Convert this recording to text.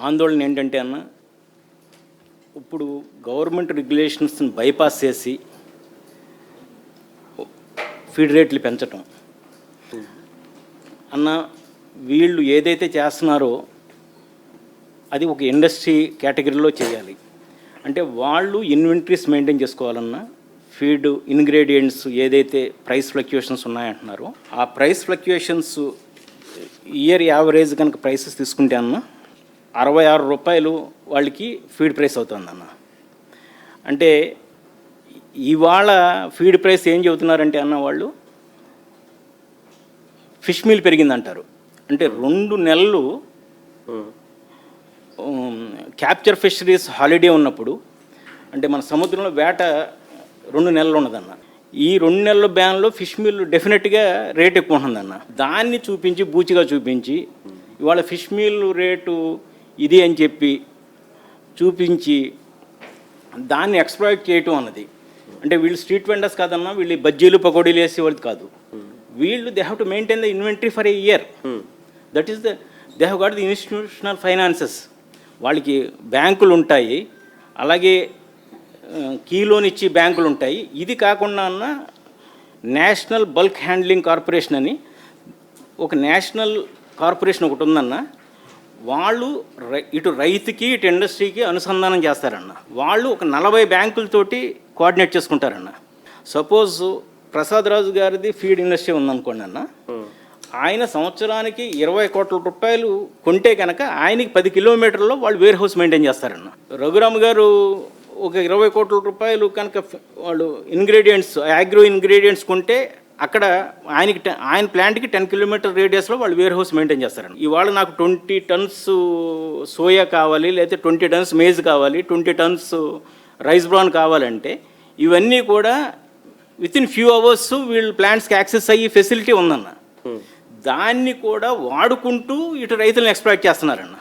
ఆందోళన ఏంటంటే అన్న, ఇప్పుడు గవర్నమెంట్ రెగ్యులేషన్స్ని బైపాస్ చేసి ఫీడ్ రేట్లు పెంచటం అన్న, వీళ్ళు ఏదైతే చేస్తున్నారో అది ఒక ఇండస్ట్రీ కేటగిరీలో చేయాలి. అంటే వాళ్ళు ఇన్వెంటరీస్ మెయింటైన్ చేసుకోవాలన్నా, ఫీడ్ ఇంగ్రీడియంట్స్ ఏదైతే ప్రైస్ ఫ్లక్చుయేషన్స్ ఉన్నాయంటున్నారో ఆ ప్రైస్ ఫ్లక్చుయేషన్స్ ఇయర్ యావరేజ్ కనుక ప్రైసెస్ తీసుకుంటే అన్న 66 రూపాయలు వాళ్ళకి ఫీడ్ ప్రైస్ అవుతుందన్న. అంటే ఇవాళ ఫీడ్ ప్రైస్ ఏం చెబుతున్నారంటే అన్న, వాళ్ళు ఫిష్ మీల్ పెరిగిందంటారు. అంటే 2 నెలలు క్యాప్చర్ ఫిషరీస్ హాలిడే ఉన్నప్పుడు, అంటే మన సముద్రంలో వేట 2 నెలలు ఉన్నదన్న. ఈ 2 నెలల బ్యాన్లో ఫిష్ మీల్ డెఫినెట్గా రేట్ ఎక్కువ ఉంటుందన్న. దాన్ని చూపించి బూచిగా చూపించి ఇవాళ ఫిష్ మీల్ రేటు ఇది అని చెప్పి చూపించి దాన్ని ఎక్స్ప్లాయిట్ చేయటం అన్నది. అంటే వీళ్ళు స్ట్రీట్ వెండర్స్ కాదన్నా, వీళ్ళు బజ్జీలు పకోడీలు వేసేవాళ్ళు కాదు. వీళ్ళు they have to maintain the inventory for a year. That is they have got the institutional finances. వాళ్ళకి బ్యాంకులు ఉంటాయి, అలాగే కీ లోన్ ఇచ్చి బ్యాంకులు ఉంటాయి. ఇది కాకుండా అన్న నేషనల్ బల్క్ హ్యాండ్లింగ్ కార్పొరేషన్ అని ఒక నేషనల్ కార్పొరేషన్ ఒకటి ఉందన్న. వాళ్ళు ఇటు రైతుకి ఇటు ఇండస్ట్రీకి అనుసంధానం చేస్తారన్న. వాళ్ళు ఒక 40 బ్యాంకులతోటి కోఆర్డినేట్ చేసుకుంటారన్న. సపోజ్ ప్రసాద్ రాజు గారిది ఫీడ్ ఇండస్ట్రీ ఉందనుకోండి అన్న, ఆయన సంవత్సరానికి 20 కోట్ల రూపాయలు కొంటే కనుక ఆయనకి 10 కిలోమీటర్లో వాళ్ళు వేర్ హౌస్ మెయింటైన్ చేస్తారన్న. రఘురామ్ గారు ఒక 20 కోట్ల రూపాయలు కనుక వాళ్ళు ఇంగ్రీడియంట్స్ అగ్రో ఇంగ్రీడియంట్స్ కొంటే అక్కడ ఆయన ప్లాంట్కి 10 కిలోమీటర్ రేడియస్లో వాళ్ళు వేర్ హౌస్ మెయింటైన్ చేస్తారండి. ఇవాళ నాకు 20 టన్స్ సోయా కావాలి, లేకపోతే 20 టన్స్ మేజ్ కావాలి, 20 టన్స్ రైస్ బ్రాన్ కావాలంటే ఇవన్నీ కూడా వితిన్ ఫ్యూ అవర్స్ వీళ్ళు ప్లాంట్స్కి యాక్సెస్ అయ్యి ఫెసిలిటీ ఉందన్న. దాన్ని కూడా వాడుకుంటూ ఇటు రైతులను ఎక్స్ప్లాయిట్ చేస్తున్నారన్న.